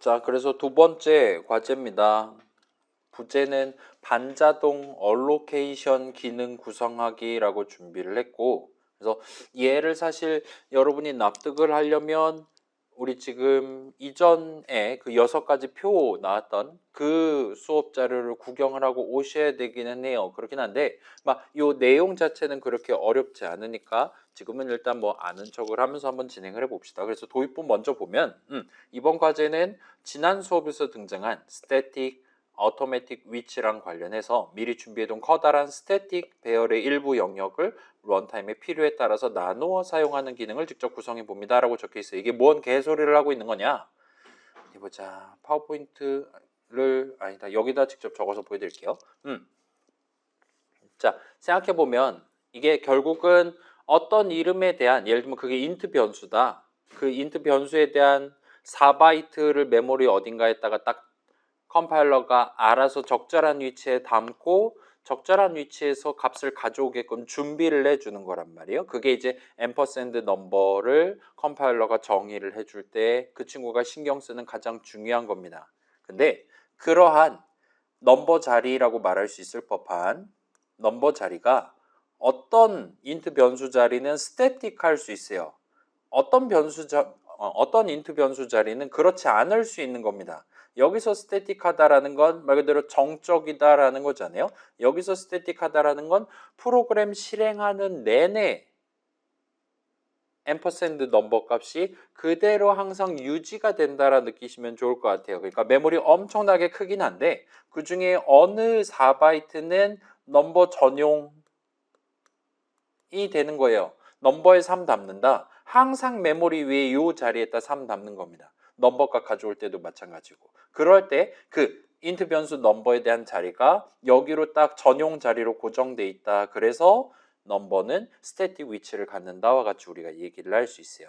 자, 그래서 두 번째 과제입니다. 부제는 반자동 얼로케이션 기능 구성하기라고 준비를 했고, 그래서 얘를 사실 여러분이 납득을 하려면 우리 지금 이전에 그 6가지 표 나왔던 그 수업 자료를 구경을 하고 오셔야 되기는 해요. 그렇긴 한데 막 요 내용 자체는 그렇게 어렵지 않으니까 지금은 일단 뭐 아는 척을 하면서 한번 진행을 해봅시다. 그래서 도입부 먼저 보면 이번 과제는 지난 수업에서 등장한 스태틱 automatic 위치랑 관련해서 미리 준비해둔 커다란 스태틱 배열의 일부 영역을 런타임의 필요에 따라서 나누어 사용하는 기능을 직접 구성해 봅니다 라고 적혀 있어요. 이게 뭔 개소리를 하고 있는 거냐? 어디 보자. 파워포인트를 아니다. 여기다 직접 적어서 보여드릴게요. 자, 생각해 보면 이게 결국은 어떤 이름에 대한, 예를 들면 그게 인트 변수다. 그 인트 변수에 대한 4바이트를 메모리 어딘가에다가 딱 컴파일러가 알아서 적절한 위치에 담고 적절한 위치에서 값을 가져오게끔 준비를 해주는 거란 말이에요. 그게 이제 앰퍼샌드 넘버를 컴파일러가 정의를 해줄 때 그 친구가 신경 쓰는 가장 중요한 겁니다. 근데 그러한 넘버 자리라고 말할 수 있을 법한 넘버 자리가 어떤 인트 변수 자리는 스태틱 할 수 있어요. 어떤 인트 변수 자리는 그렇지 않을 수 있는 겁니다. 여기서 스태틱하다라는 건 말 그대로 정적이다라는 거잖아요. 여기서 스태틱하다라는 건 프로그램 실행하는 내내 앰퍼샌드 넘버 값이 그대로 항상 유지가 된다라 느끼시면 좋을 것 같아요. 그러니까 메모리 엄청나게 크긴 한데 그 중에 어느 4바이트는 넘버 전용이 되는 거예요. 넘버에 3 담는다. 항상 메모리 위에 이 자리에다 3 담는 겁니다. 넘버값 가져올 때도 마찬가지고. 그럴 때 그 인트 변수 넘버에 대한 자리가 여기로 딱 전용 자리로 고정돼 있다. 그래서 넘버는 스태틱 위치를 갖는다와 같이 우리가 얘기를 할 수 있어요.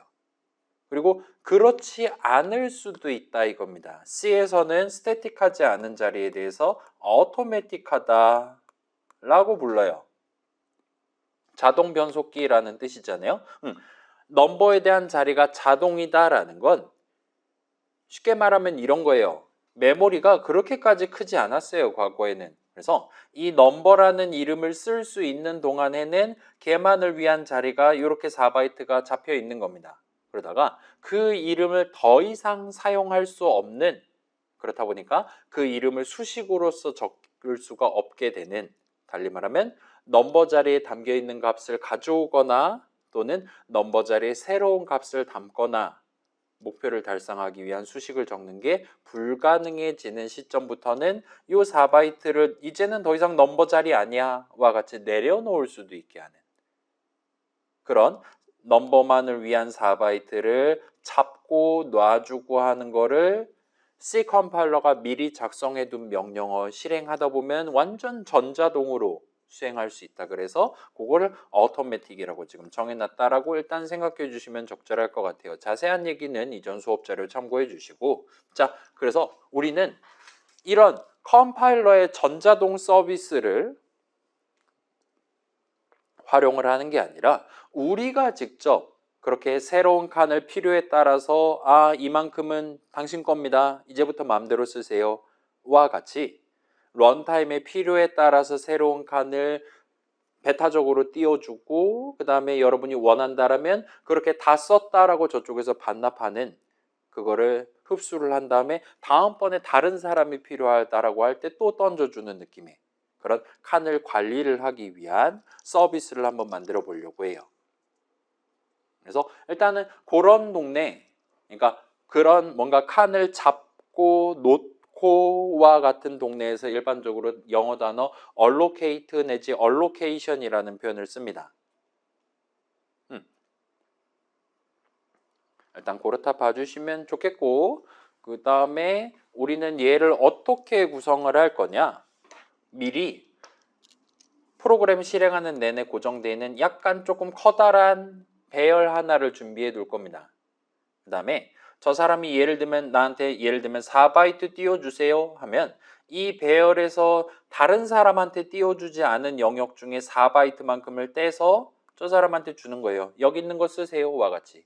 그리고 그렇지 않을 수도 있다 이겁니다. C에서는 스태틱하지 않은 자리에 대해서 어토매틱하다 라고 불러요. 자동 변속기라는 뜻이잖아요. 넘버에 대한 자리가 자동이다라는 건 쉽게 말하면 이런 거예요. 메모리가 그렇게까지 크지 않았어요, 과거에는. 그래서 이 넘버라는 이름을 쓸 수 있는 동안에는 걔만을 위한 자리가 이렇게 4바이트가 잡혀 있는 겁니다. 그러다가 그 이름을 더 이상 사용할 수 없는, 그렇다 보니까 그 이름을 수식으로서 적을 수가 없게 되는, 달리 말하면 넘버 자리에 담겨 있는 값을 가져오거나 또는 넘버 자리에 새로운 값을 담거나 목표를 달성하기 위한 수식을 적는 게 불가능해지는 시점부터는 이 4바이트를 이제는 더 이상 넘버 자리 아니야 와 같이 내려놓을 수도 있게 하는 그런 넘버만을 위한 4바이트를 잡고 놔주고 하는 거를 C 컴파일러가 미리 작성해둔 명령어 실행하다 보면 완전 전자동으로 수행할 수 있다. 그래서 그거를 어토매틱이라고 지금 정해놨다라고 일단 생각해 주시면 적절할 것 같아요. 자세한 얘기는 이전 수업 자료 참고해 주시고, 자, 그래서 우리는 이런 컴파일러의 전자동 서비스를 활용을 하는 게 아니라 우리가 직접 그렇게 새로운 칸을 필요에 따라서 이만큼은 당신 겁니다. 이제부터 마음대로 쓰세요. 와 같이 런타임의 필요에 따라서 새로운 칸을 베타적으로 띄워주고 그 다음에 여러분이 원한다라면 그렇게 다 썼다라고 저쪽에서 반납하는 그거를 흡수를 한 다음에 다음번에 다른 사람이 필요하다라고 할 때 또 던져주는 느낌의 그런 칸을 관리를 하기 위한 서비스를 한번 만들어 보려고 해요. 그래서 일단은 그런 동네, 그러니까 그런 뭔가 칸을 잡고 놓고와 같은 동네에서 일반적으로 영어 단어 allocate 내지 allocation이라는 표현을 씁니다. 일단 그렇다 봐주시면 좋겠고, 그 다음에 우리는 얘를 어떻게 구성을 할 거냐, 미리 프로그램 실행하는 내내 고정되어 있는 약간 조금 커다란 배열 하나를 준비해 둘 겁니다. 그 다음에 저 사람이 예를 들면 나한테 4바이트 띄워주세요 하면 이 배열에서 다른 사람한테 띄워주지 않은 영역 중에 4바이트만큼을 떼서 저 사람한테 주는 거예요. 여기 있는 거 쓰세요 와 같이.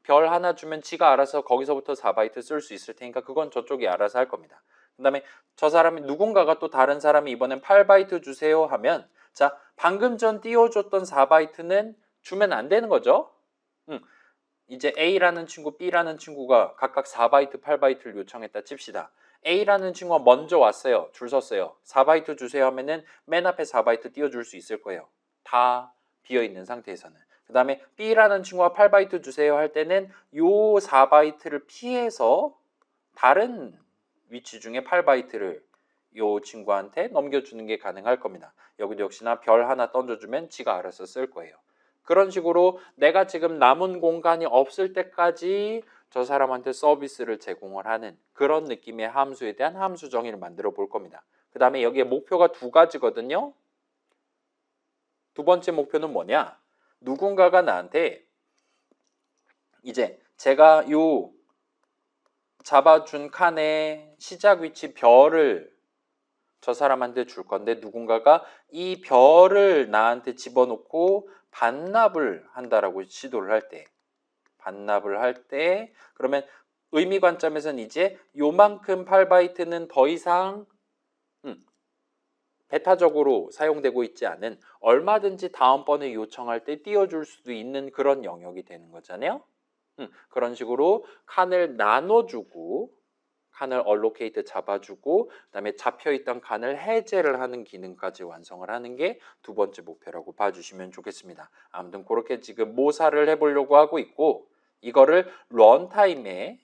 별 하나 주면 지가 알아서 거기서부터 4바이트 쓸 수 있을 테니까 그건 저쪽이 알아서 할 겁니다. 그 다음에 저 사람이 누군가가 또 다른 사람이 이번엔 8바이트 주세요 하면 자, 방금 전 띄워줬던 4바이트는 주면 안 되는 거죠. 이제 A라는 친구, B라는 친구가 각각 4바이트, 8바이트를 요청했다 칩시다. A라는 친구가 먼저 왔어요. 줄 섰어요. 4바이트 주세요 하면은 맨 앞에 4바이트 띄워줄 수 있을 거예요. 다 비어있는 상태에서는. 그 다음에 B라는 친구가 8바이트 주세요 할 때는 요 4바이트를 피해서 다른 위치 중에 8바이트를 요 친구한테 넘겨주는 게 가능할 겁니다. 여기도 역시나 별 하나 던져주면 지가 알아서 쓸 거예요. 그런 식으로 내가 지금 남은 공간이 없을 때까지 저 사람한테 서비스를 제공을 하는 그런 느낌의 함수에 대한 함수 정의를 만들어 볼 겁니다. 그 다음에 여기에 목표가 두 가지거든요. 두 번째 목표는 뭐냐? 누군가가 나한테 이제 제가 요 잡아준 칸의 시작 위치 별을 저 사람한테 줄 건데 누군가가 이 별을 나한테 집어넣고 반납을 한다라고 시도를 할 때 반납을 할 때 그러면 의미 관점에서는 이제 요만큼 8바이트는 더 이상 베타적으로 사용되고 있지 않은 얼마든지 다음번에 요청할 때 띄워줄 수도 있는 그런 영역이 되는 거잖아요. 그런 식으로 칸을 나눠주고 칸을 얼로케이트 잡아주고 그다음에 잡혀있던 칸을 해제를 하는 기능까지 완성을 하는 게 두 번째 목표라고 봐주시면 좋겠습니다. 아무튼 그렇게 지금 모사를 해보려고 하고 있고 이거를 런타임에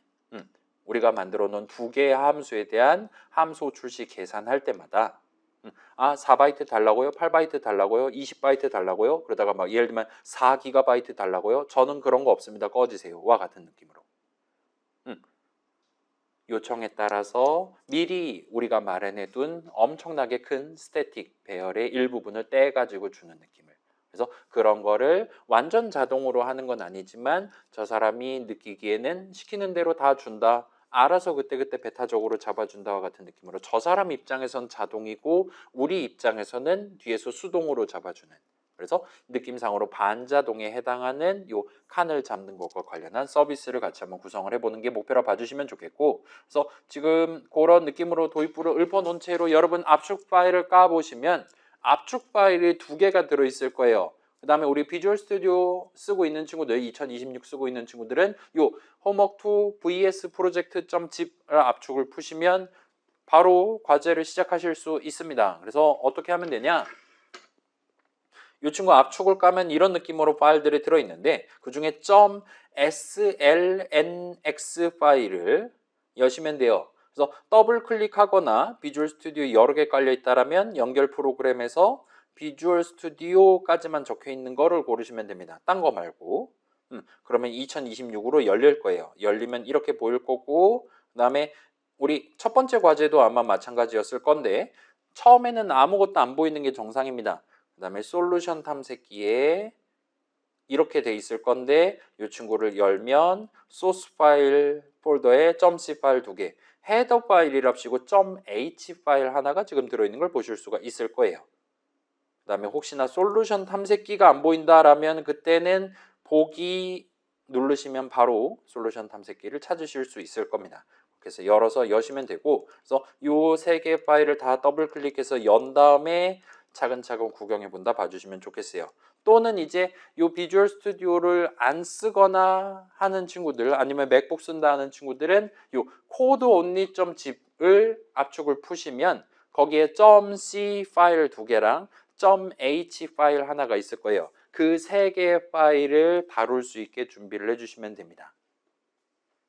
우리가 만들어 놓은 두 개의 함수에 대한 함수 출시 계산할 때마다 4바이트 달라고요? 8바이트 달라고요? 20바이트 달라고요? 그러다가 막 예를 들면 4기가바이트 달라고요? 저는 그런 거 없습니다. 꺼지세요. 와 같은 느낌으로. 요청에 따라서 미리 우리가 마련해둔 엄청나게 큰 스태틱 배열의 일부분을 떼가지고 주는 느낌을. 그래서 그런 거를 완전 자동으로 하는 건 아니지만 저 사람이 느끼기에는 시키는 대로 다 준다. 알아서 그때그때 베타적으로 잡아준다와 같은 느낌으로 저 사람 입장에선 자동이고 우리 입장에서는 뒤에서 수동으로 잡아주는 그래서 느낌상으로 반자동에 해당하는 요 칸을 잡는 것과 관련한 서비스를 같이 한번 구성을 해보는 게 목표라 봐주시면 좋겠고 그래서 지금 그런 느낌으로 도입부를 읊어놓은 채로 여러분 압축 파일을 까보시면 압축 파일이 두 개가 들어있을 거예요. 그 다음에 우리 비주얼 스튜디오 쓰고 있는 친구들 2026 쓰고 있는 친구들은 요 homework2 vs project.zip을 압축을 푸시면 바로 과제를 시작하실 수 있습니다. 그래서 어떻게 하면 되냐 이 친구 압축을 까면 이런 느낌으로 파일들이 들어있는데 그 중에 .slnx 파일을 여시면 돼요. 그래서 더블 클릭하거나 비주얼 스튜디오 여러 개 깔려 있다라면 연결 프로그램에서 비주얼 스튜디오까지만 적혀 있는 거를 고르시면 됩니다. 딴 거 말고. 그러면 2026으로 열릴 거예요. 열리면 이렇게 보일 거고 그 다음에 우리 첫 번째 과제도 아마 마찬가지였을 건데 처음에는 아무것도 안 보이는 게 정상입니다. 그 다음에 솔루션 탐색기에 이렇게 돼 있을 건데 이 친구를 열면 소스 파일 폴더에 .c 파일 두 개, 헤더 파일이랍시고 .h 파일 하나가 지금 들어있는 걸 보실 수가 있을 거예요. 그 다음에 혹시나 솔루션 탐색기가 안 보인다라면 그때는 보기 누르시면 바로 솔루션 탐색기를 찾으실 수 있을 겁니다. 그래서 열어서 여시면 되고 그래서 이 세 개 파일을 다 더블 클릭해서 연 다음에 차근차근 구경해 본다 봐주시면 좋겠어요. 또는 이제 이 비주얼 스튜디오를 안 쓰거나 하는 친구들 아니면 맥북 쓴다 하는 친구들은 이 코드 온리 .zip을 압축을 푸시면 거기에 .c 파일 두 개랑 .h 파일 하나가 있을 거예요. 그 세 개의 파일을 다룰 수 있게 준비를 해주시면 됩니다.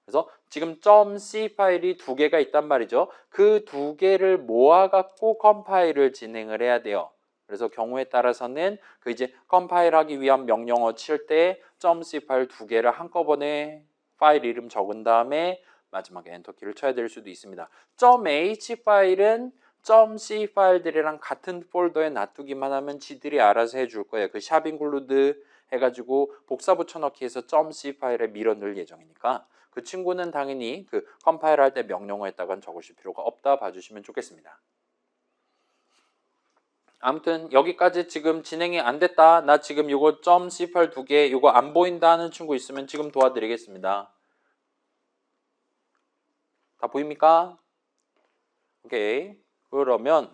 그래서 지금 .c 파일이 두 개가 있단 말이죠. 그 두 개를 모아갖고 컴파일을 진행을 해야 돼요. 그래서 경우에 따라서는 그 이제 컴파일하기 위한 명령어 칠 때 .c 파일 두 개를 한꺼번에 파일 이름 적은 다음에 마지막에 엔터키를 쳐야 될 수도 있습니다. .h 파일은 .c 파일들이랑 같은 폴더에 놔두기만 하면 지들이 알아서 해줄 거예요. 그 샵 인클루드 해가지고 복사 붙여넣기 해서 .c 파일에 밀어 넣을 예정이니까 그 친구는 당연히 그 컴파일 할 때 명령어에다가 적으실 필요가 없다 봐주시면 좋겠습니다. 아무튼 여기까지 지금 진행이 안 됐다. 나 지금 요거 .c8 두 개 요거 안 보인다 하는 친구 있으면 지금 도와드리겠습니다. 다 보입니까? 오케이. 그러면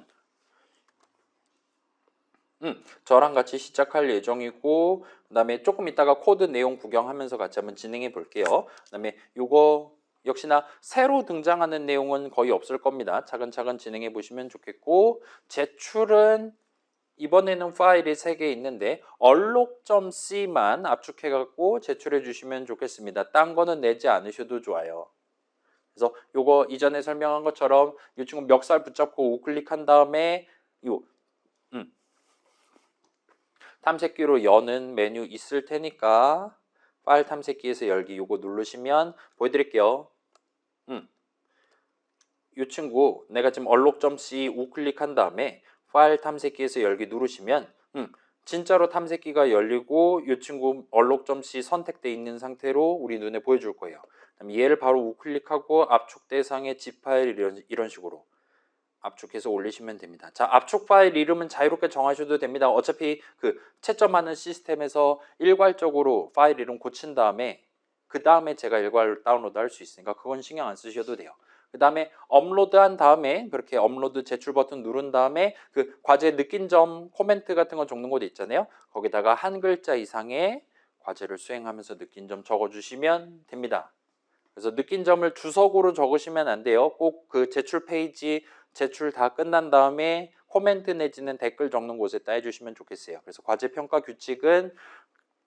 저랑 같이 시작할 예정이고 그 다음에 조금 있다가 코드 내용 구경하면서 같이 한번 진행해 볼게요. 그 다음에 요거 역시나 새로 등장하는 내용은 거의 없을 겁니다. 차근차근 진행해 보시면 좋겠고 제출은 이번에는 파일이 3개 있는데 얼록.c만 압축해 갖고 제출해 주시면 좋겠습니다. 딴 거는 내지 않으셔도 좋아요. 그래서 요거 이전에 설명한 것처럼 이 친구 멱살 붙잡고 우클릭한 다음에 요 탐색기로 여는 메뉴 있을 테니까 파일 탐색기에서 열기 요거 누르시면 보여드릴게요. 이 친구 내가 지금 얼록.c 우클릭한 다음에 파일 탐색기에서 열기 누르시면 진짜로 탐색기가 열리고 이 친구 얼록.c 선택되어 있는 상태로 우리 눈에 보여줄 거예요. 그다음에 얘를 바로 우클릭하고 압축 대상의 zip 파일 이런 식으로 압축해서 올리시면 됩니다. 자, 압축 파일 이름은 자유롭게 정하셔도 됩니다. 어차피 그 채점하는 시스템에서 일괄적으로 파일 이름 고친 다음에 그 다음에 제가 일괄 다운로드 할 수 있으니까 그건 신경 안 쓰셔도 돼요. 그 다음에 업로드한 다음에 그렇게 업로드 제출 버튼 누른 다음에 그 과제 느낀 점 코멘트 같은 거 적는 곳 있잖아요. 거기다가 한 글자 이상의 과제를 수행하면서 느낀 점 적어주시면 됩니다. 그래서 느낀 점을 주석으로 적으시면 안 돼요. 꼭 그 제출 페이지 제출 다 끝난 다음에 코멘트 내지는 댓글 적는 곳에다 해주시면 좋겠어요. 그래서 과제 평가 규칙은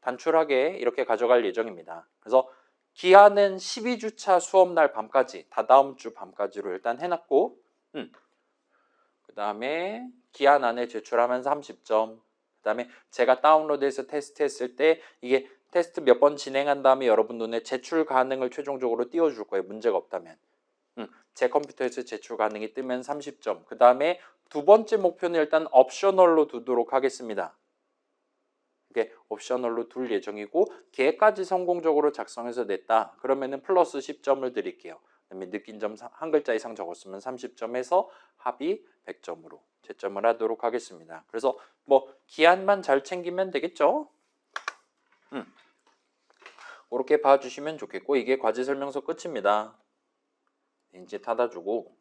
단출하게 이렇게 가져갈 예정입니다. 그래서 기한은 12주차 수업날 밤까지, 다다음 주 밤까지로 일단 해놨고 그 다음에 기한 안에 제출하면 30점 그 다음에 제가 다운로드해서 테스트했을 때 이게 테스트 몇 번 진행한 다음에 여러분 눈에 제출 가능을 최종적으로 띄워줄 거예요. 문제가 없다면. 제 컴퓨터에서 제출 가능이 뜨면 30점. 그 다음에 두 번째 목표는 일단 옵셔널로 두도록 하겠습니다. 이게 옵셔널로 둘 예정이고 걔까지 성공적으로 작성해서 냈다. 그러면은 플러스 10점을 드릴게요. 그다음에 느낀 점 한 글자 이상 적었으면 30점에서 합이 100점으로 채점을 하도록 하겠습니다. 그래서 뭐 기한만 잘 챙기면 되겠죠? 그렇게 봐주시면 좋겠고 이게 과제 설명서 끝입니다. 이제 닫아주고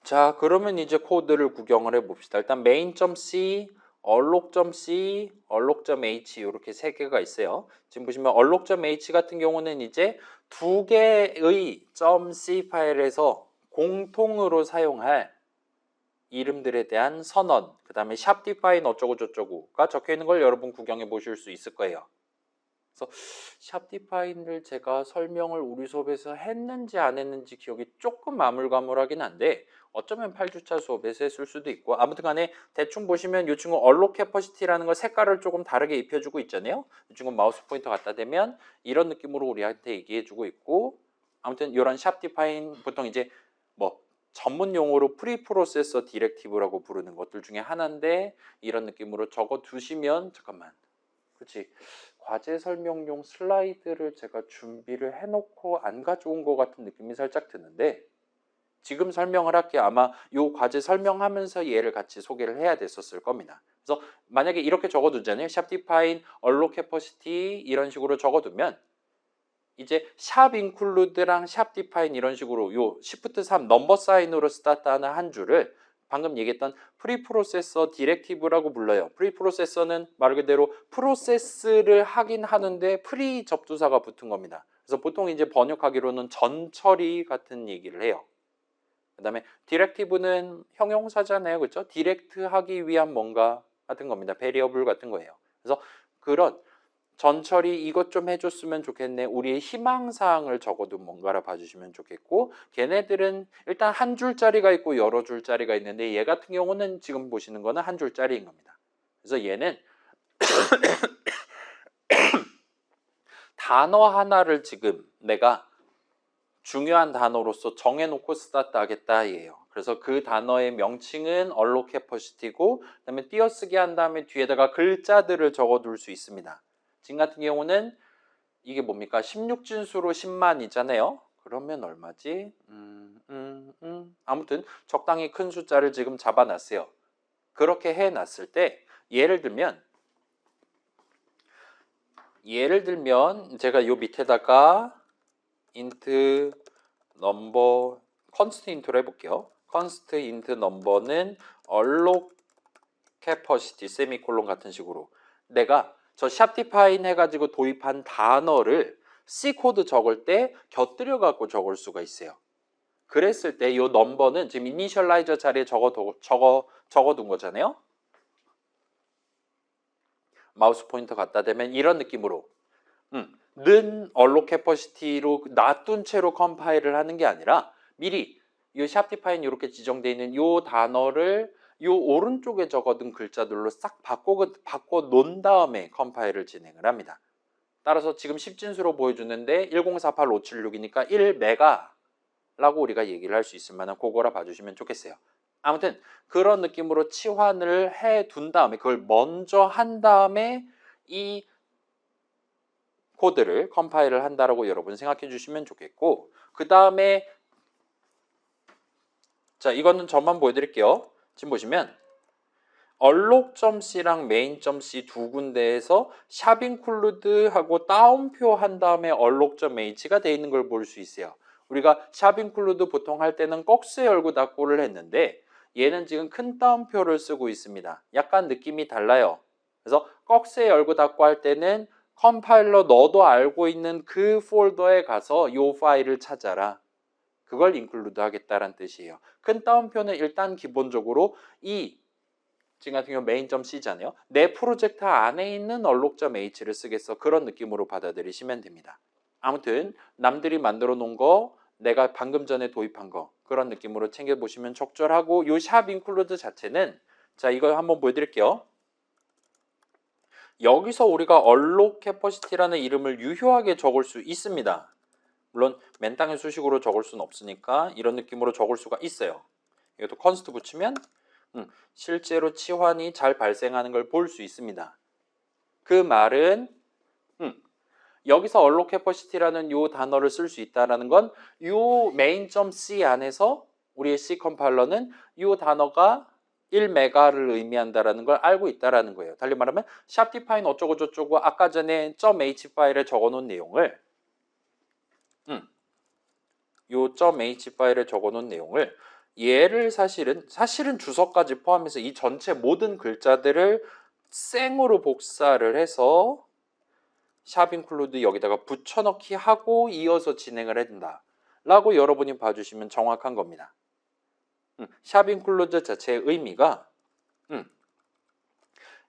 자 그러면 이제 코드를 구경을 해봅시다. 일단 main.c, 얼록.c, 얼록.h 이렇게 세 개가 있어요. 지금 보시면 얼록.h 같은 경우는 이제 두 개의 .c 파일에서 공통으로 사용할 이름들에 대한 선언, 그 다음에 샵 디파인 어쩌고 저쩌고가 적혀 있는 걸 여러분 구경해 보실 수 있을 거예요. 그래서 샵 디파인을 제가 설명을 우리 수업에서 했는지 안 했는지 기억이 조금 마물가물하긴 한데 어쩌면 8주차 수업에서 했을 수도 있고 아무튼 간에 대충 보시면 이 친구 얼록 캐퍼시티라는 거 색깔을 조금 다르게 입혀주고 있잖아요. 이 친구 마우스 포인터 갖다 대면 이런 느낌으로 우리한테 얘기해주고 있고 아무튼 이런 샵 디파인 보통 이제 뭐 전문 용어로 프리 프로세서 디렉티브라고 부르는 것들 중에 하나인데 이런 느낌으로 적어 두시면 잠깐만 그렇지 과제 설명용 슬라이드를 제가 준비를 해놓고 안 가져온 것 같은 느낌이 살짝 드는데 지금 설명을 할게요. 아마 이 과제 설명하면서 얘를 같이 소개를 해야 됐었을 겁니다. 그래서 만약에 이렇게 적어두잖아요. 샵 디파인, 얼록 캐퍼시티 이런 식으로 적어두면 이제 샵 인클루드랑 샵 디파인 이런 식으로 요 시프트 3 넘버 사인으로 스타트하는 한 줄을 방금 얘기했던 프리프로세서 디렉티브라고 불러요. 프리프로세서는 말 그대로 프로세스를 하긴 하는데 프리 접두사가 붙은 겁니다. 그래서 보통 이제 번역하기로는 전처리 같은 얘기를 해요. 그 다음에 디렉티브는 형용사잖아요. 그렇죠? 디렉트 하기 위한 뭔가 같은 겁니다. 베리어블 같은 거예요. 그래서 그런 전처리 이것 좀 해줬으면 좋겠네. 우리의 희망사항을 적어도 뭔가를 봐주시면 좋겠고 걔네들은 일단 한 줄짜리가 있고 여러 줄짜리가 있는데 얘 같은 경우는 지금 보시는 거는 한 줄짜리인 겁니다. 그래서 얘는 단어 하나를 지금 내가 중요한 단어로서 정해놓고 스타트 하겠다 얘예요. 그래서 그 단어의 명칭은 얼록 캐퍼시티고 그다음에 띄어쓰기 한 다음에 뒤에다가 글자들을 적어둘 수 있습니다. 지금 같은 경우는 이게 뭡니까? 16진수로 10만이잖아요. 그러면 얼마지? 아무튼 적당히 큰 숫자를 지금 잡아놨어요. 그렇게 해놨을 때 예를 들면 제가 요 밑에다가 int number const int로 해볼게요. const int number는 alloc capacity 세미콜론 같은 식으로 내가 저 샵디파인 해가지고 도입한 단어를 C 코드 적을 때 곁들여 갖고 적을 수가 있어요. 그랬을 때 이 넘버는 지금 이니셜라이저 자리에 적어둔 거잖아요. 마우스 포인터 갖다 대면 이런 느낌으로 는 언로 캐퍼시티로 놔둔 채로 컴파일을 하는 게 아니라 미리 이 샵디파인 이렇게 지정되어 있는 이 단어를 이 오른쪽에 적어둔 글자들로 싹 바꿔 놓은 다음에 컴파일을 진행을 합니다. 따라서 지금 10진수로 보여주는데 1048576이니까 1메가라고 우리가 얘기를 할 수 있을 만한 그거라 봐주시면 좋겠어요. 아무튼 그런 느낌으로 치환을 해 둔 다음에 그걸 먼저 한 다음에 이 코드를 컴파일을 한다라고 여러분 생각해 주시면 좋겠고, 그 다음에 자 이거는 저만 보여드릴게요. 지금 보시면 얼록.c랑 main.c 두 군데에서 샵인클루드하고 따옴표 한 다음에 얼록.h가 되어 있는 걸 볼 수 있어요. 우리가 샵인클루드 보통 할 때는 꺽쇠 열고 닫고를 했는데 얘는 지금 큰 따옴표를 쓰고 있습니다. 약간 느낌이 달라요. 그래서 꺽쇠 열고 닫고 할 때는 컴파일러 너도 알고 있는 그 폴더에 가서 이 파일을 찾아라. 그걸 인클루드 하겠다라는 뜻이에요. 큰 따옴표는 일단 기본적으로 이 지금 같은 경우 main.c잖아요. 내 프로젝트 안에 있는 얼록.h를 쓰겠어. 그런 느낌으로 받아들이시면 됩니다. 아무튼 남들이 만들어 놓은 거 내가 방금 전에 도입한 거 그런 느낌으로 챙겨보시면 적절하고 요 샵 인클루드 자체는 자 이거 한번 보여드릴게요. 여기서 우리가 얼록 캐퍼시티라는 이름을 유효하게 적을 수 있습니다. 물론 맨땅에 수식으로 적을 수는 없으니까 이런 느낌으로 적을 수가 있어요. 이것도 컨스트 붙이면 실제로 치환이 잘 발생하는 걸 볼 수 있습니다. 그 말은 여기서 얼록 캐퍼시티라는 요 단어를 쓸 수 있다는 건 요 main.c 안에서 우리의 C 컴파일러는 요 단어가 1메가를 의미한다라는 걸 알고 있다라는 거예요. 달리 말하면 샵디파인 어쩌고 저쩌고 아까 전에 .h 파일에 적어놓은 내용을 요 .h 파일에 적어놓은 내용을 얘를 사실은 주소까지 포함해서 이 전체 모든 글자들을 생으로 복사를 해서 샵 인클루드 여기다가 붙여넣기 하고 이어서 진행을 해준다 라고 여러분이 봐주시면 정확한 겁니다. 샵 인클루드 자체의 의미가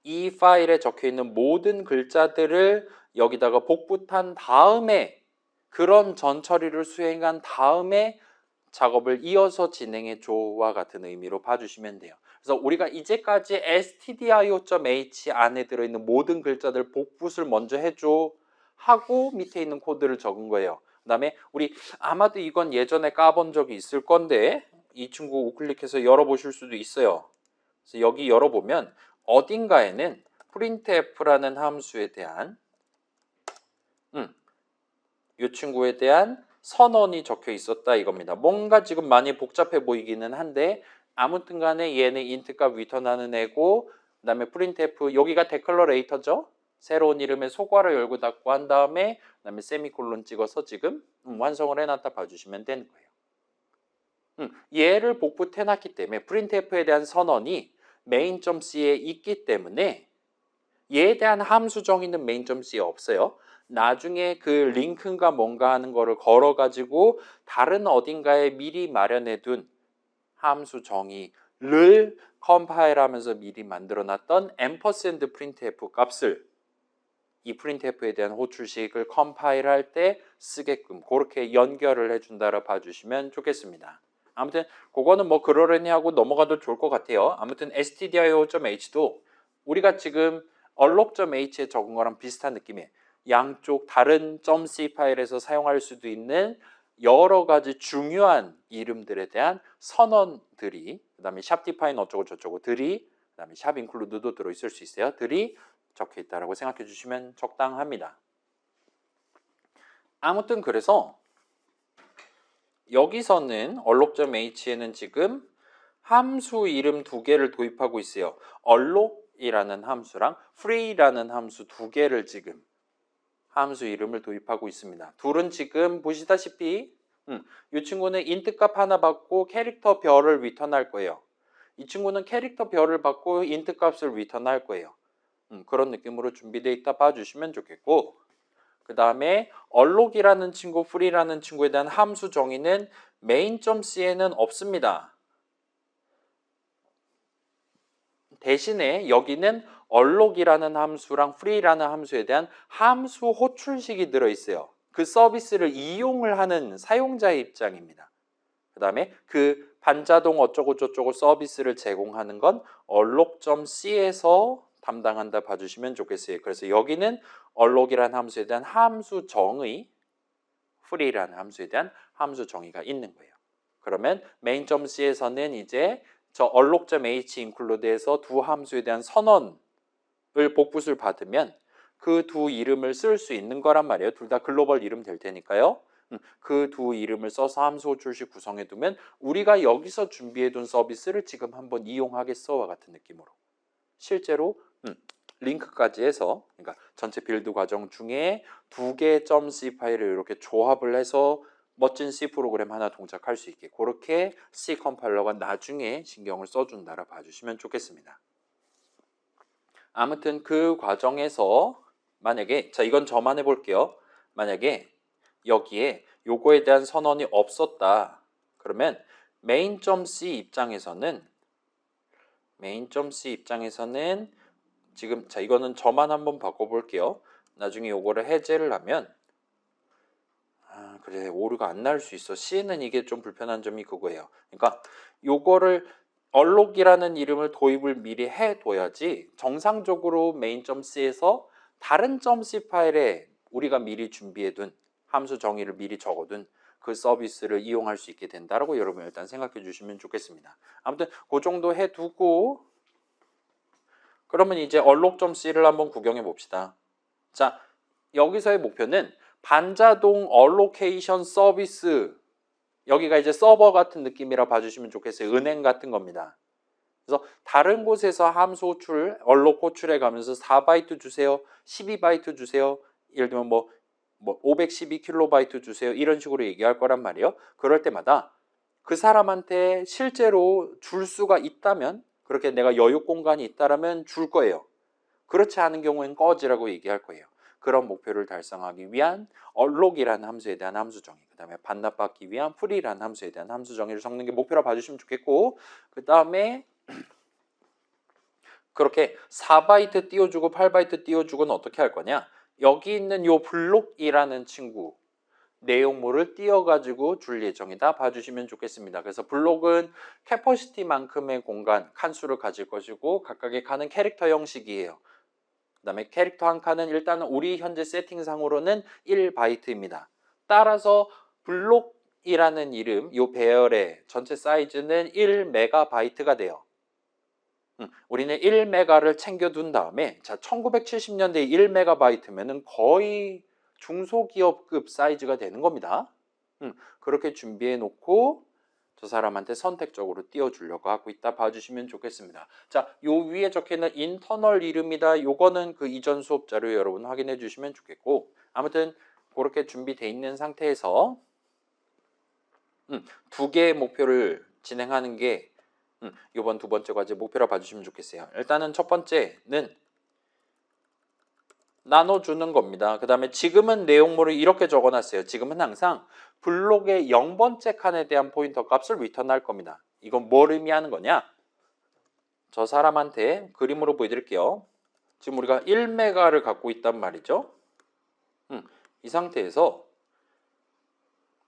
이 파일에 적혀있는 모든 글자들을 여기다가 복붙한 다음에 그런 전처리를 수행한 다음에 작업을 이어서 진행해 줘와 같은 의미로 봐주시면 돼요. 그래서 우리가 이제까지 stdio.h 안에 들어있는 모든 글자들 복붙을 먼저 해줘 하고 밑에 있는 코드를 적은 거예요. 그 다음에 우리 아마도 이건 예전에 까본 적이 있을 건데 이 친구 우클릭해서 열어보실 수도 있어요. 그래서 여기 열어보면 어딘가에는 printf라는 함수에 대한 이 친구에 대한 선언이 적혀 있었다 이겁니다. 뭔가 지금 많이 복잡해 보이기는 한데 아무튼 간에 얘는 int 값 리턴하는 애고 그 다음에 printf 여기가 데클러레이터죠. 새로운 이름의 소괄호 열고 닫고 한 다음에 그 다음에 세미콜론 찍어서 지금 완성을 해놨다 봐주시면 되는 거예요. 얘를 복붙해 놨기 때문에 printf에 대한 선언이 main.c에 있기 때문에 얘에 대한 함수 정의는 main.c에 없어요. 나중에 그 링크인가 뭔가 하는 거를 걸어 가지고 다른 어딘가에 미리 마련해 둔 함수 정의를 컴파일하면서 미리 만들어 놨던 ampersand printf 값을 이 printf에 대한 호출식을 컴파일할 때 쓰게끔 그렇게 연결을 해준다라 봐주시면 좋겠습니다. 아무튼 그거는 뭐 그러려니 하고 넘어가도 좋을 것 같아요. 아무튼 stdio.h도 우리가 지금 얼록.h에 적은 거랑 비슷한 느낌이에요. 양쪽 다른 .c 파일에서 사용할 수도 있는 여러 가지 중요한 이름들에 대한 선언들이 그 다음에 샵디파인 어쩌고 저쩌고 들이 그 다음에 샵 인클루드도 들어있을 수 있어요. 들이 적혀 있다라고 생각해 주시면 적당합니다. 아무튼 그래서 여기서는 얼록.h에는 지금 함수 이름 두 개를 도입하고 있어요. 얼록이라는 함수랑 free라는 함수 두 개를 지금 함수 이름을 도입하고 있습니다. 둘은 지금 보시다시피 이 친구는 int 값 하나 받고 캐릭터 별을 리턴할 거예요. 이 친구는 캐릭터 별을 받고 int 값을 리턴할 거예요. 그런 느낌으로 준비되어 있다 봐주시면 좋겠고, 그 다음에 얼록이라는 친구, free라는 친구에 대한 함수 정의는 main.c에는 없습니다. 대신에 여기는 얼록이라는 함수랑 free라는 함수에 대한 함수 호출식이 들어있어요. 그 서비스를 이용을 하는 사용자의 입장입니다. 그 다음에 그 반자동 어쩌고 저쩌고 서비스를 제공하는 건 얼록.c에서 담당한다 봐주시면 좋겠어요. 그래서 여기는 얼록이라는 함수에 대한 함수 정의, free라는 함수에 대한 함수 정의가 있는 거예요. 그러면 main.c에서는 이제 저 얼록.h include에서 두 함수에 대한 선언을 복붙을 받으면 그 두 이름을 쓸 수 있는 거란 말이에요. 둘 다 글로벌 이름 될 테니까요. 그 두 이름을 써서 함수 호출식 구성해 두면 우리가 여기서 준비해 둔 서비스를 지금 한번 이용하겠어와 같은 느낌으로 실제로 링크까지 해서, 그러니까 전체 빌드 과정 중에 두 개의 .c 파일을 이렇게 조합을 해서 멋진 C 프로그램 하나 동작할 수 있게 그렇게 C 컴파일러가 나중에 신경을 써준다라 봐주시면 좋겠습니다. 아무튼 그 과정에서 만약에, 자 이건 저만 해볼게요. 만약에 여기에 요거에 대한 선언이 없었다. 그러면 main.c 입장에서는 지금 자 이거는 저만 한번 바꿔볼게요. 나중에 요거를 해제를 하면 그래 오류가 안 날 수 있어. C는 이게 좀 불편한 점이 그거예요. 그러니까 요거를 얼록이라는 이름을 도입을 미리 해둬야지 정상적으로 main.c에서 다른 .c 파일에 우리가 미리 준비해둔 함수 정의를 미리 적어둔 그 서비스를 이용할 수 있게 된다라고 여러분 일단 생각해 주시면 좋겠습니다. 아무튼 그 정도 해두고 그러면 이제 얼록.c를 한번 구경해 봅시다. 자 여기서의 목표는 반자동 얼로케이션 서비스, 여기가 이제 서버 같은 느낌이라 봐주시면 좋겠어요. 은행 같은 겁니다. 그래서 다른 곳에서 함수 호출, 얼록 호출해 가면서 4바이트 주세요, 12바이트 주세요, 예를 들면 뭐 512킬로바이트 주세요 이런 식으로 얘기할 거란 말이에요. 그럴 때마다 그 사람한테 실제로 줄 수가 있다면, 그렇게 내가 여유 공간이 있다면 줄 거예요. 그렇지 않은 경우에는 꺼지라고 얘기할 거예요. 그런 목표를 달성하기 위한 얼록이라는 함수에 대한 함수 정의, 그 다음에 반납받기 위한 free라는 함수에 대한 함수 정의를 적는 게 목표라 봐주시면 좋겠고, 그 다음에 그렇게 4바이트 띄워주고 8바이트 띄워주고는 어떻게 할 거냐, 여기 있는 요 블록이라는 친구 내용물을 띄워가지고 줄 예정이다 봐주시면 좋겠습니다. 그래서 블록은 캐퍼시티만큼의 공간 칸수를 가질 것이고 각각의 칸은 캐릭터 형식이에요. 그 다음에 캐릭터 한 칸은 일단은 우리 현재 세팅상으로는 1바이트입니다. 따라서 블록이라는 이름, 이 배열의 전체 사이즈는 1메가바이트가 돼요. 우리는 1메가를 챙겨둔 다음에, 자 1970년대 1메가바이트면은 거의 중소기업급 사이즈가 되는 겁니다. 그렇게 준비해 놓고 저 사람한테 선택적으로 띄워주려고 하고 있다 봐주시면 좋겠습니다. 자, 요 위에 적혀있는 인터널 이름이다. 요거는 그 이전 수업 자료 여러분 확인해 주시면 좋겠고, 아무튼 그렇게 준비되어 있는 상태에서 두 개의 목표를 진행하는 게 이번 두 번째 과제 목표라 봐주시면 좋겠어요. 일단은 첫 번째는 나눠주는 겁니다. 그 다음에 지금은 내용물을 이렇게 적어놨어요. 지금은 항상 블록의 0번째 칸에 대한 포인터 값을 리턴할 겁니다. 이건 뭘 의미하는 거냐? 저 사람한테 그림으로 보여드릴게요. 지금 우리가 1메가를 갖고 있단 말이죠. 이 상태에서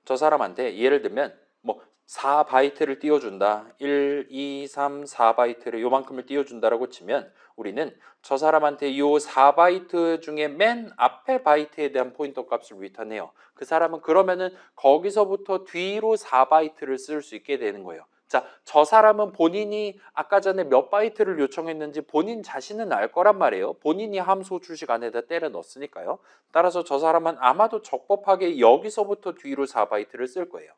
저 사람한테 예를 들면 뭐 4바이트를 띄워준다. 1, 2, 3, 4바이트를 요만큼을 띄워준다라고 치면 우리는 저 사람한테 요 4바이트 중에 맨 앞에 바이트에 대한 포인터 값을 리턴해요. 그 사람은 그러면은 거기서부터 뒤로 4바이트를 쓸 수 있게 되는 거예요. 자, 저 사람은 본인이 아까 전에 몇 바이트를 요청했는지 본인 자신은 알 거란 말이에요. 본인이 함수 호출식 안에다 때려 넣었으니까요. 따라서 저 사람은 아마도 적법하게 여기서부터 뒤로 4바이트를 쓸 거예요.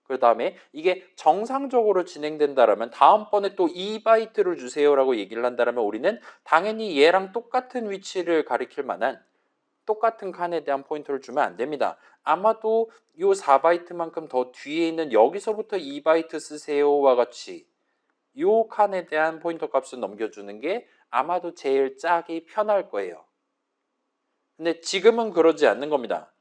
그 다음에 이게 정상적으로 진행된다라면 다음번에 또 2바이트를 주세요라고 얘기를 한다면 우리는 당연히 얘랑 똑같은 위치를 가리킬 만한 똑같은 칸에 대한 포인터를 주면 안 됩니다. 아마도 이 4바이트만큼 더 뒤에 있는 여기서부터 2바이트 쓰세요와 같이 이 칸에 대한 포인터 값을 넘겨주는 게 아마도 제일 짜기 편할 거예요. 근데 지금은 그러지 않는 겁니다.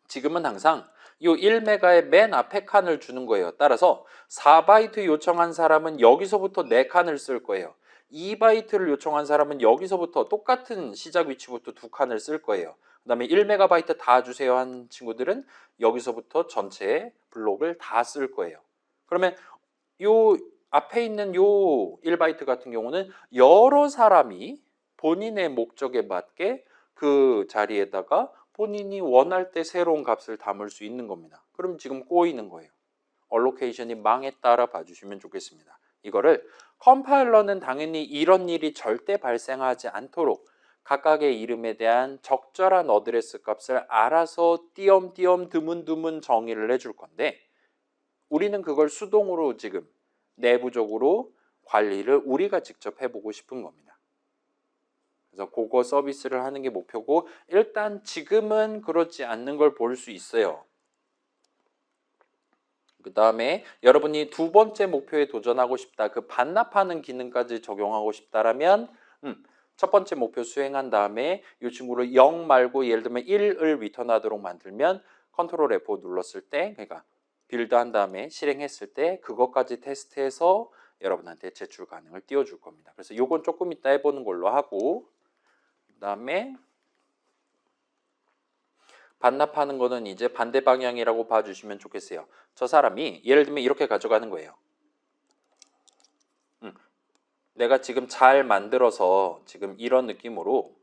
지금은 항상 이 1메가의 맨 앞에 칸을 주는 거예요. 따라서 4바이트 요청한 사람은 여기서부터 4칸을 쓸 거예요. 2바이트를 요청한 사람은 여기서부터 똑같은 시작 위치부터 2칸을 쓸 거예요. 그 다음에 1메가바이트 다 주세요 한 친구들은 여기서부터 전체 블록을 다 쓸 거예요. 그러면 요 앞에 있는 요 1바이트 같은 경우는 여러 사람이 본인의 목적에 맞게 그 자리에다가 본인이 원할 때 새로운 값을 담을 수 있는 겁니다. 그럼 지금 꼬이는 거예요. 얼로케이션이 망했다라 봐주시면 좋겠습니다. 이거를 컴파일러는 당연히 이런 일이 절대 발생하지 않도록 각각의 이름에 대한 적절한 어드레스 값을 알아서 띄엄띄엄 드문드문 정의를 해줄 건데 우리는 그걸 수동으로 지금 내부적으로 관리를 우리가 직접 해보고 싶은 겁니다. 그래서 그거 서비스를 하는 게 목표고 일단 지금은 그렇지 않는 걸 볼 수 있어요. 그 다음에 여러분이 두 번째 목표에 도전하고 싶다. 그 반납하는 기능까지 적용하고 싶다라면 첫 번째 목표 수행한 다음에 이 친구를 0 말고 예를 들면 1을 리턴하도록 만들면 컨트롤 F5 눌렀을 때 그러니까 빌드한 다음에 실행했을 때 그것까지 테스트해서 여러분한테 제출 가능을 띄워줄 겁니다. 그래서 요건 조금 이따 해보는 걸로 하고 그 다음에 반납하는 거는 이제 반대 방향이라고 봐주시면 좋겠어요. 저 사람이 예를 들면 이렇게 가져가는 거예요. 내가 지금 잘 만들어서 지금 이런 느낌으로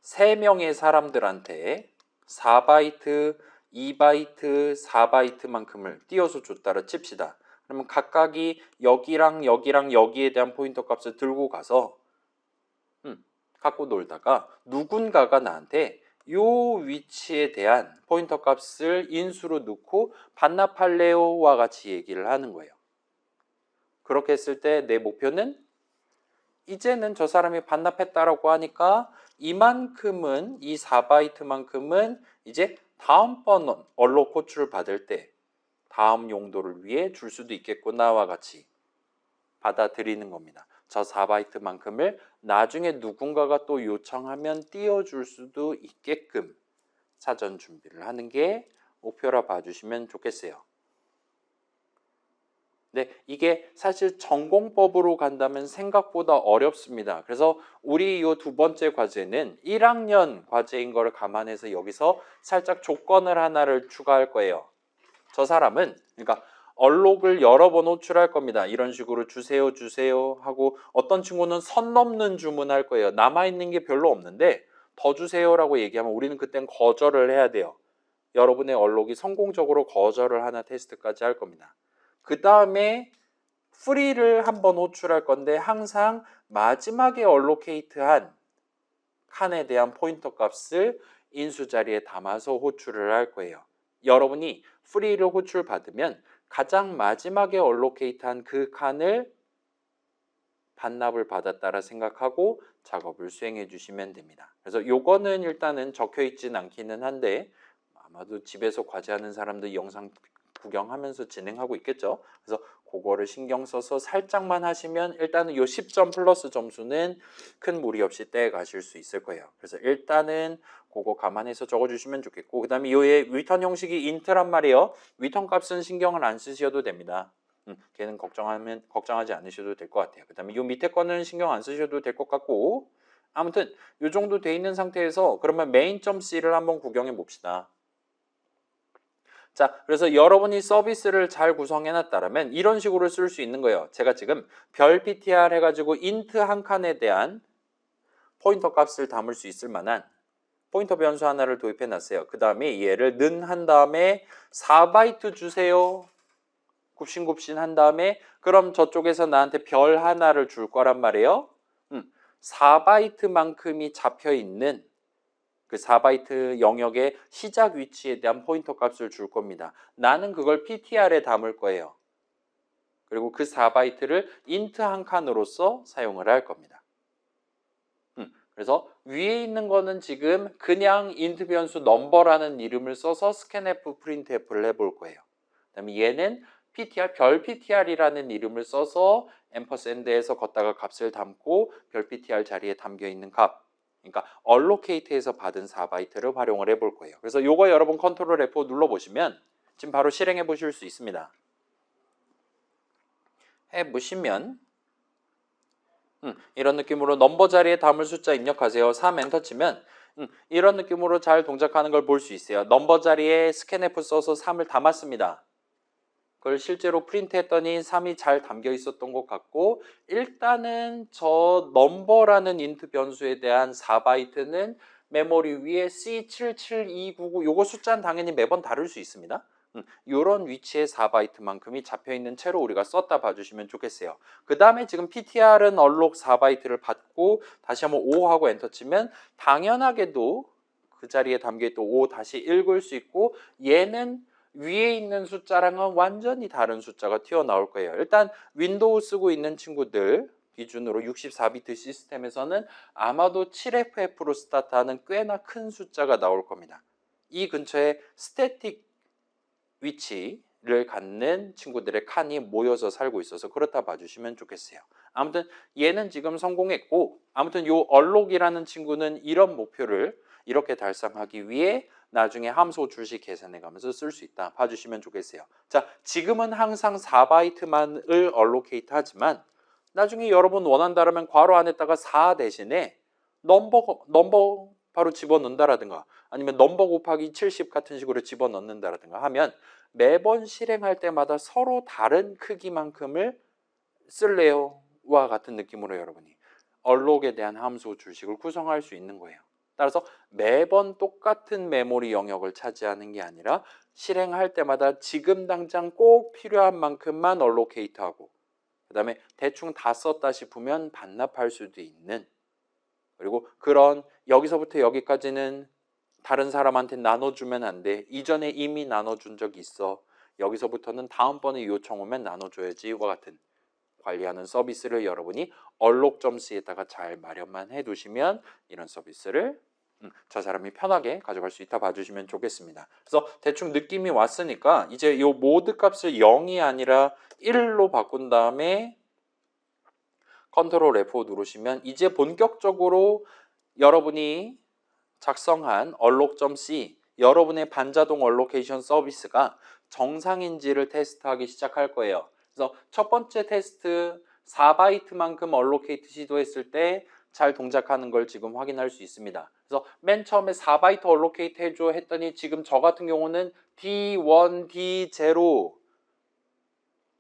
3명의 사람들한테 4바이트, 2바이트, 4바이트만큼을 띄워서 줬다라 칩시다. 그러면 각각이 여기랑 여기랑 여기에 대한 포인터 값을 들고 가서 갖고 놀다가 누군가가 나한테 요 위치에 대한 포인터 값을 인수로 넣고 반납할래요와 같이 얘기를 하는 거예요. 그렇게 했을 때 내 목표는 이제는 저 사람이 반납했다라고 하니까 이만큼은 이 4바이트만큼은 이제 다음번 얼록 호출을 받을 때 다음 용도를 위해 줄 수도 있겠구나와 같이 받아들이는 겁니다. 저 4바이트만큼을 나중에 누군가가 또 요청하면 띄워줄 수도 있게끔 사전 준비를 하는 게 목표라 봐주시면 좋겠어요. 네, 이게 사실 전공법으로 간다면 생각보다 어렵습니다. 그래서 우리 이 두 번째 과제는 1학년 과제인 거를 감안해서 여기서 살짝 조건을 하나를 추가할 거예요. 저 사람은 그러니까 얼록을 여러 번 호출할 겁니다. 이런 식으로 주세요 주세요 하고 어떤 친구는 선 넘는 주문할 거예요. 남아있는 게 별로 없는데 더 주세요라고 얘기하면 우리는 그땐 거절을 해야 돼요. 여러분의 얼록이 성공적으로 거절을 하나 테스트까지 할 겁니다. 그 다음에 프리를 한번 호출할 건데 항상 마지막에 얼로케이트한 칸에 대한 포인터 값을 인수 자리에 담아서 호출을 할 거예요. 여러분이 프리를 호출 받으면 가장 마지막에 얼로케이트한 그 칸을 반납을 받았다라 생각하고 작업을 수행해 주시면 됩니다. 그래서 요거는 일단은 적혀 있진 않기는 한데 아마도 집에서 과제하는 사람들 영상 구경하면서 진행하고 있겠죠. 그래서 그거를 신경 써서 살짝만 하시면 일단은 요 10점 플러스 점수는 큰 무리 없이 떼 가실 수 있을 거예요. 그래서 일단은 그거 감안해서 적어주시면 좋겠고 그 다음에 요의 리턴 형식이 인트란 말이에요. 리턴 값은 신경을 안 쓰셔도 됩니다. 걔는 걱정하지 않으셔도 될 것 같아요. 그 다음에 요 밑에 거는 신경 안 쓰셔도 될 것 같고 아무튼 요 정도 돼 있는 상태에서 그러면 메인.c를 한번 구경해 봅시다. 자, 그래서 여러분이 서비스를 잘 구성해 놨다면 이런 식으로 쓸 수 있는 거예요. 제가 지금 별 ptr 해가지고 int 한 칸에 대한 포인터 값을 담을 수 있을 만한 포인터 변수 하나를 도입해 놨어요. 그 다음에 얘를 는 한 다음에 4바이트 주세요. 굽신굽신 한 다음에 그럼 저쪽에서 나한테 별 하나를 줄 거란 말이에요. 4바이트만큼이 잡혀 있는 그 4바이트 영역의 시작 위치에 대한 포인터 값을 줄 겁니다. 나는 그걸 ptr에 담을 거예요. 그리고 그 4바이트를 int 한 칸으로서 사용을 할 겁니다. 그래서 위에 있는 거는 지금 그냥 int 변수 number라는 이름을 써서 scanf, printf를 해볼 거예요. 그다음에 얘는 ptr, 별 ptr이라는 이름을 써서 앰퍼샌드에서 걷다가 값을 담고 별 ptr 자리에 담겨 있는 값, 그러니까 allocate에서 받은 4바이트를 활용을 해볼 거예요. 그래서 요거 여러분 컨트롤 F 눌러보시면 지금 바로 실행해 보실 수 있습니다. 해보시면 이런 느낌으로 넘버 자리에 담을 숫자 입력하세요. 3 엔터 치면 이런 느낌으로 잘 동작하는 걸 볼 수 있어요. 넘버 자리에 scanf 써서 3을 담았습니다. 그걸 실제로 프린트 했더니 3이 잘 담겨 있었던 것 같고, 일단은 저 넘버라는 인트 변수에 대한 4바이트는 메모리 위에 C77299, 요거 숫자는 당연히 매번 다를 수 있습니다. 요런 위치에 4바이트만큼이 잡혀있는 채로 우리가 썼다 봐주시면 좋겠어요. 그 다음에 지금 PTR은 얼록 4바이트를 받고 다시 한번 5 하고 엔터 치면 당연하게도 그 자리에 담겨있던 5 다시 읽을 수 있고, 얘는 위에 있는 숫자랑은 완전히 다른 숫자가 튀어나올 거예요. 일단 윈도우 쓰고 있는 친구들 기준으로 64비트 시스템에서는 아마도 7FF로 스타트하는 꽤나 큰 숫자가 나올 겁니다. 이 근처에 스태틱 위치를 갖는 친구들의 칸이 모여서 살고 있어서 그렇다 봐주시면 좋겠어요. 아무튼 얘는 지금 성공했고, 아무튼 요 얼록이라는 친구는 이런 목표를 이렇게 달성하기 위해 나중에 함수 줄식 계산해 가면서 쓸 수 있다 봐주시면 좋겠어요. 자, 지금은 항상 4바이트만을 얼로케이트 하지만 나중에 여러분 원한다면 괄호 안에다가 4 대신에 넘버 바로 집어넣는다라든가 아니면 넘버 곱하기 70 같은 식으로 집어넣는다라든가 하면 매번 실행할 때마다 서로 다른 크기만큼을 쓸래요와 같은 느낌으로 여러분이 얼록에 대한 함수 줄식을 구성할 수 있는 거예요. 따라서 매번 똑같은 메모리 영역을 차지하는 게 아니라 실행할 때마다 지금 당장 꼭 필요한 만큼만 얼로케이트하고 그 다음에 대충 다 썼다 싶으면 반납할 수도 있는, 그리고 그런 여기서부터 여기까지는 다른 사람한테 나눠주면 안 돼. 이전에 이미 나눠준 적이 있어. 여기서부터는 다음번에 요청 오면 나눠줘야지와 같은 관리하는 서비스를 여러분이 얼록.c에다가 잘 마련만 해두시면 이런 서비스를 저 사람이 편하게 가져갈 수 있다 봐주시면 좋겠습니다. 그래서 대충 느낌이 왔으니까 이제 이 모드 값을 0이 아니라 1로 바꾼 다음에 컨트롤 F5 누르시면 이제 본격적으로 여러분이 작성한 얼록.c 여러분의 반자동 얼로케이션 서비스가 정상인지를 테스트하기 시작할 거예요. 그래서 첫 번째 테스트 4바이트만큼 얼로케이트 시도했을 때 잘 동작하는 걸 지금 확인할 수 있습니다. 그래서 맨 처음에 4바이트 얼로케이트 해줘 했더니 지금 저 같은 경우는 D1, D0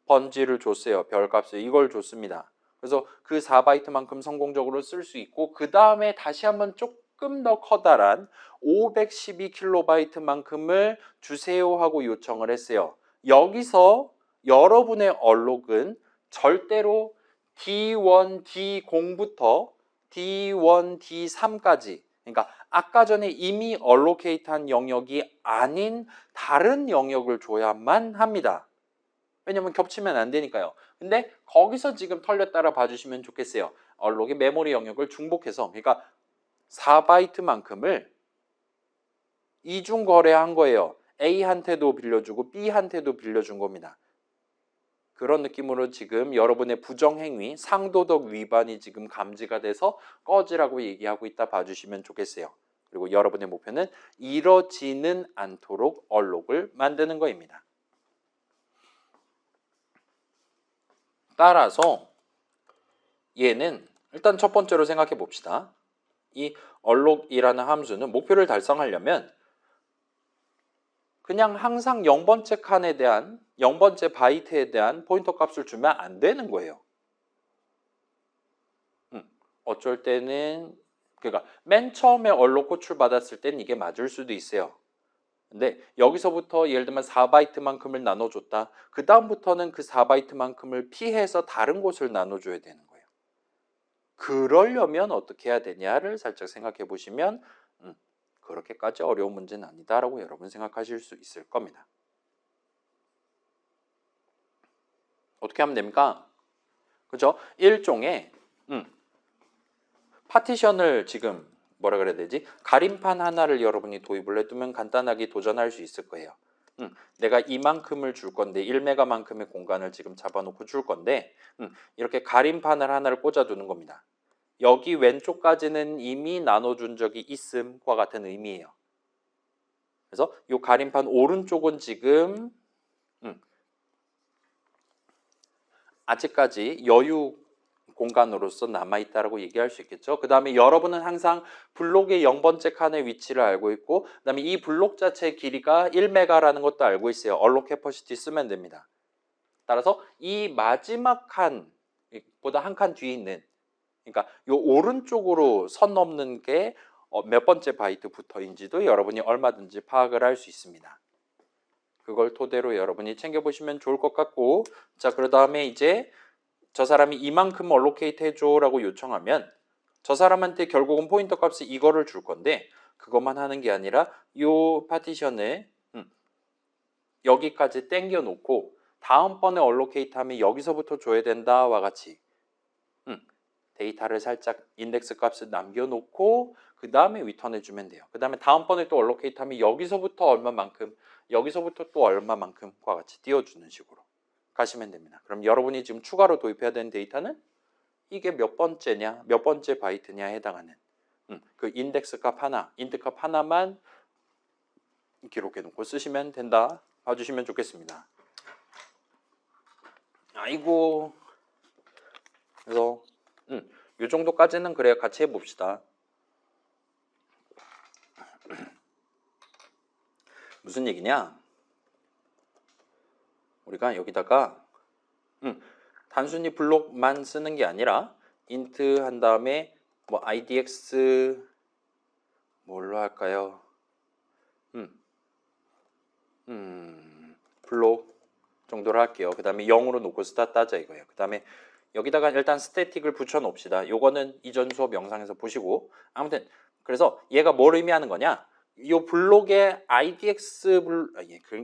번지를 줬어요. 별값을 이걸 줬습니다. 그래서 그 4바이트만큼 성공적으로 쓸 수 있고, 그 다음에 다시 한번 조금 더 커다란 512kB만큼을 주세요 하고 요청을 했어요. 여기서 여러분의 얼록은 절대로 D1, D0부터 D1, D3까지, 그러니까 아까 전에 이미 얼로케이트한 영역이 아닌 다른 영역을 줘야만 합니다. 왜냐면 겹치면 안 되니까요. 근데 거기서 지금 털려 따라 봐주시면 좋겠어요. 얼록의 메모리 영역을 중복해서, 그러니까 4바이트만큼을 이중 거래한 거예요. A한테도 빌려주고 B한테도 빌려준 겁니다. 그런 느낌으로 지금 여러분의 부정행위, 상도덕 위반이 지금 감지가 돼서 꺼지라고 얘기하고 있다 봐주시면 좋겠어요. 그리고 여러분의 목표는 이뤄지는 않도록 얼록을 만드는 거입니다. 따라서 얘는 일단 첫 번째로 생각해 봅시다. 이 얼록이라는 함수는 목표를 달성하려면 그냥 항상 0번째 칸에 대한 0번째 바이트에 대한 포인터 값을 주면 안 되는 거예요. 어쩔 때는 그러니까 맨 처음에 얼록 호출 받았을 땐 이게 맞을 수도 있어요. 근데 여기서부터 예를 들면 4바이트만큼을 나눠줬다. 그 다음부터는 그 4바이트만큼을 피해서 다른 곳을 나눠줘야 되는 거예요. 그러려면 어떻게 해야 되냐를 살짝 생각해 보시면 그렇게까지 어려운 문제는 아니다라고 여러분 생각하실 수 있을 겁니다. 어떻게 하면 됩니까? 그죠? 일종의 파티션을 지금 뭐라 그래야 되지? 가림판 하나를 여러분이 도입을 해두면 간단하게 도전할 수 있을 거예요. 내가 이만큼을 줄 건데 1메가만큼의 공간을 지금 잡아놓고 줄 건데 이렇게 가림판을 하나를 꽂아두는 겁니다. 여기 왼쪽까지는 이미 나눠준 적이 있음과 같은 의미예요. 그래서 이 가림판 오른쪽은 지금 아직까지 여유 공간으로서 남아있다라고 얘기할 수 있겠죠. 그 다음에 여러분은 항상 블록의 0번째 칸의 위치를 알고 있고 그 다음에 이 블록 자체의 길이가 1메가라는 것도 알고 있어요. 얼로 캐퍼시티 쓰면 됩니다. 따라서 이 마지막 칸보다 한 칸 뒤에 있는 그러니까 이 오른쪽으로 선 넘는 게 몇 번째 바이트부터인지도 여러분이 얼마든지 파악을 할 수 있습니다. 그걸 토대로 여러분이 챙겨보시면 좋을 것 같고 자, 그 다음에 이제 저 사람이 이만큼 얼로케이트 해줘라고 요청하면 저 사람한테 결국은 포인터 값이 이거를 줄 건데 그것만 하는 게 아니라 이 파티션을 여기까지 땡겨 놓고 다음번에 얼로케이트 하면 여기서부터 줘야 된다와 같이 데이터를 살짝 인덱스 값을 남겨놓고 그 다음에 리턴 해주면 돼요. 그 다음에 다음번에 또 얼로케이트 하면 여기서부터 얼마만큼 여기서부터 또 얼마만큼과 같이 띄워주는 식으로 가시면 됩니다. 그럼 여러분이 지금 추가로 도입해야 되는 데이터는 이게 몇 번째냐, 몇 번째 바이트냐 해당하는 그 인덱스 값 하나, 인트 값 하나만 기록해 놓고 쓰시면 된다. 봐주시면 좋겠습니다. 아이고. 그래서 이 정도까지는 그래야 같이 해봅시다. 무슨 얘기냐? 우리가 여기다가 단순히 블록만 쓰는 게 아니라 int 한 다음에 뭐 idx 뭘로 할까요? 블록 정도로 할게요. 그 다음에 0으로 놓고 스타트 하자 이거예요. 그 다음에 여기다가 일단 스태틱을 붙여 놓읍시다. 요거는 이전 수업 영상에서 보시고 아무튼 그래서 얘가 뭘 의미하는 거냐? 요 블록의 idx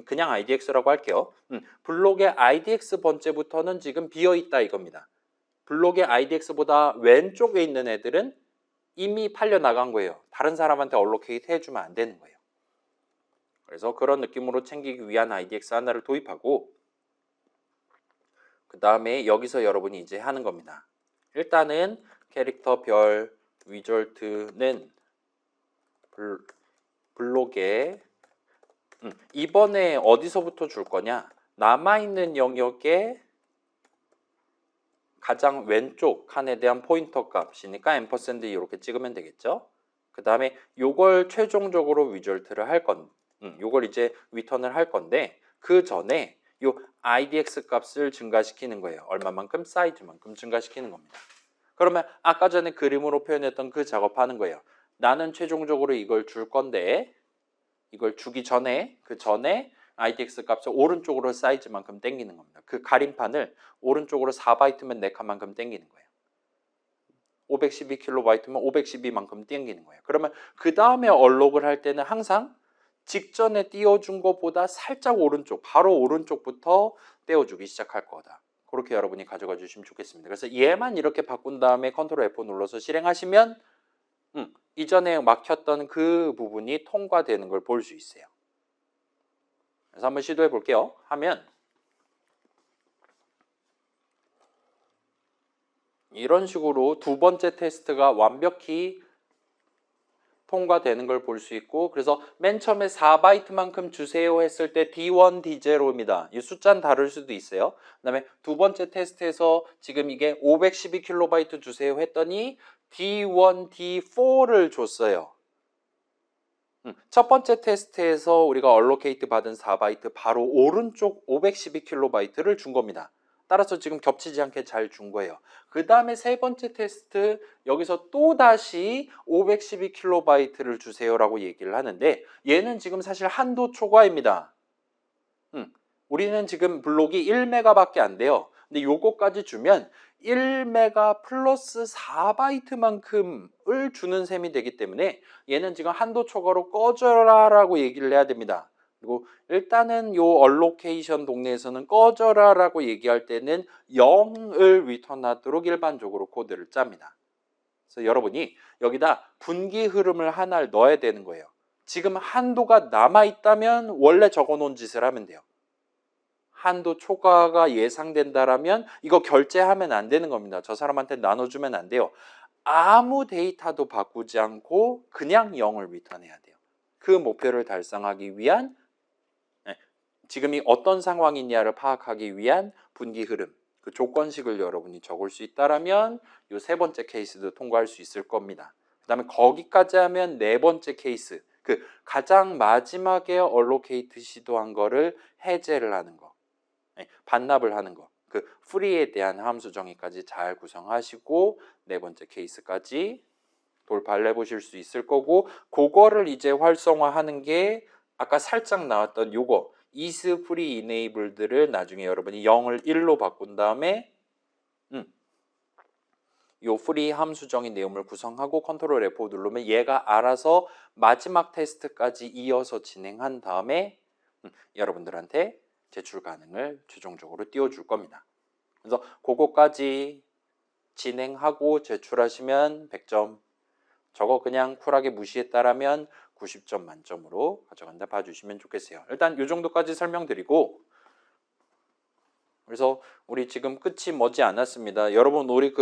그냥 idx라고 할게요. 블록의 idx 번째부터는 지금 비어 있다 이겁니다. 블록의 idx보다 왼쪽에 있는 애들은 이미 팔려 나간 거예요. 다른 사람한테 얼로케이트 해주면 안 되는 거예요. 그래서 그런 느낌으로 챙기기 위한 idx 하나를 도입하고 그 다음에 여기서 여러분이 이제 하는 겁니다. 일단은 캐릭터 별 리졸트는 블록에 이번에 어디서부터 줄 거냐? 남아있는 영역의 가장 왼쪽 칸에 대한 포인터 값이니까 앰퍼샌드 이렇게 찍으면 되겠죠. 그 다음에 요걸 최종적으로 리졸트를 할 건, 요걸 이제 리턴을 할 건데 그 전에 요 idx 값을 증가시키는 거예요. 얼마만큼? 사이즈만큼 증가시키는 겁니다. 그러면 아까 전에 그림으로 표현했던 그 작업하는 거예요. 나는 최종적으로 이걸 줄 건데 이걸 주기 전에 그 전에 idx 값을 오른쪽으로 사이즈만큼 당기는 겁니다. 그 가림판을 오른쪽으로 4바이트면 4칸만큼 당기는 거예요. 512kB면 512만큼 당기는 거예요. 그러면 그 다음에 얼록을 할 때는 항상 직전에 띄워준 것보다 살짝 오른쪽, 바로 오른쪽부터 떼어주기 시작할 거다. 그렇게 여러분이 가져가 주시면 좋겠습니다. 그래서 얘만 이렇게 바꾼 다음에 컨트롤 F 눌러서 실행하시면 이전에 막혔던 그 부분이 통과되는 걸 볼 수 있어요. 그래서 한번 시도해 볼게요. 하면 이런 식으로 두 번째 테스트가 완벽히 통과되는 걸 볼 수 있고 그래서 맨 처음에 4바이트만큼 주세요 했을 때 D1, D0입니다. 이 숫자는 다를 수도 있어요. 그 다음에 두 번째 테스트에서 지금 이게 512KB 주세요 했더니 D1, D4를 줬어요. 첫 번째 테스트에서 우리가 얼로케이트 받은 4바이트 바로 오른쪽 512KB 준 겁니다. 따라서 지금 겹치지 않게 잘 준 거예요. 그 다음에 세 번째 테스트 여기서 또 다시 512KB 주세요라고 얘기를 하는데 얘는 지금 사실 한도 초과입니다. 우리는 지금 블록이 1메가밖에 안 돼요. 근데 요거까지 주면 1메가 플러스 4바이트만큼을 주는 셈이 되기 때문에 얘는 지금 한도 초과로 꺼져라라고 얘기를 해야 됩니다. 그리고 일단은 요 얼로케이션 동네에서는 꺼져라라고 얘기할 때는 0을 리턴하도록 일반적으로 코드를 짭니다. 그래서 여러분이 여기다 분기 흐름을 하나를 넣어야 되는 거예요. 지금 한도가 남아있다면 원래 적어놓은 짓을 하면 돼요. 한도 초과가 예상된다라면 이거 결제하면 안 되는 겁니다. 저 사람한테 나눠주면 안 돼요. 아무 데이터도 바꾸지 않고 그냥 0을 리턴해야 돼요. 그 목표를 달성하기 위한 지금이 어떤 상황이냐를 파악하기 위한 분기 흐름, 그 조건식을 여러분이 적을 수 있다라면 이 세 번째 케이스도 통과할 수 있을 겁니다. 그 다음에 거기까지 하면 네 번째 케이스, 그 가장 마지막에 얼로케이트 시도한 거를 해제를 하는 거, 반납을 하는 거, 그 프리에 대한 함수 정의까지 잘 구성하시고 네 번째 케이스까지 돌파를 해보실 수 있을 거고, 그거를 이제 활성화하는 게 아까 살짝 나왔던 요거 is free enabled를 나중에 여러분이 0을 1로 바꾼 다음에 요 free 함수정의 내용을 구성하고 컨트롤 F5 누르면 얘가 알아서 마지막 테스트까지 이어서 진행한 다음에 여러분들한테 제출 가능을 최종적으로 띄워줄 겁니다. 그래서 그거까지 진행하고 제출하시면 100점, 저거 그냥 쿨하게 무시했다라면 90점 만점으로 가져간다 봐주시면 좋겠어요. 일단 이 정도까지 설명드리고, 그래서 우리 지금 끝이 머지 않았습니다. 여러분 우리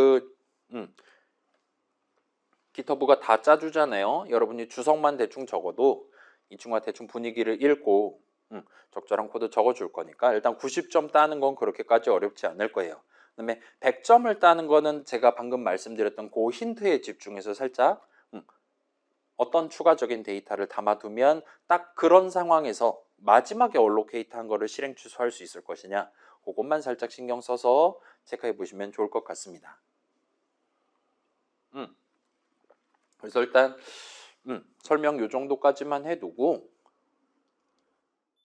기터브가 다 짜주잖아요. 여러분이 주석만 대충 적어도 이 친구가 대충 분위기를 읽고 적절한 코드 적어줄 거니까 일단 90점 따는 건 그렇게까지 어렵지 않을 거예요. 그다음에 100점을 따는 거는 제가 방금 말씀드렸던 그 힌트에 집중해서 살짝 어떤 추가적인 데이터를 담아두면 딱 그런 상황에서 마지막에 얼로케이트 한 거를 실행 취소할 수 있을 것이냐, 그것만 살짝 신경 써서 체크해 보시면 좋을 것 같습니다. 그래서 일단 설명 요 정도까지만 해두고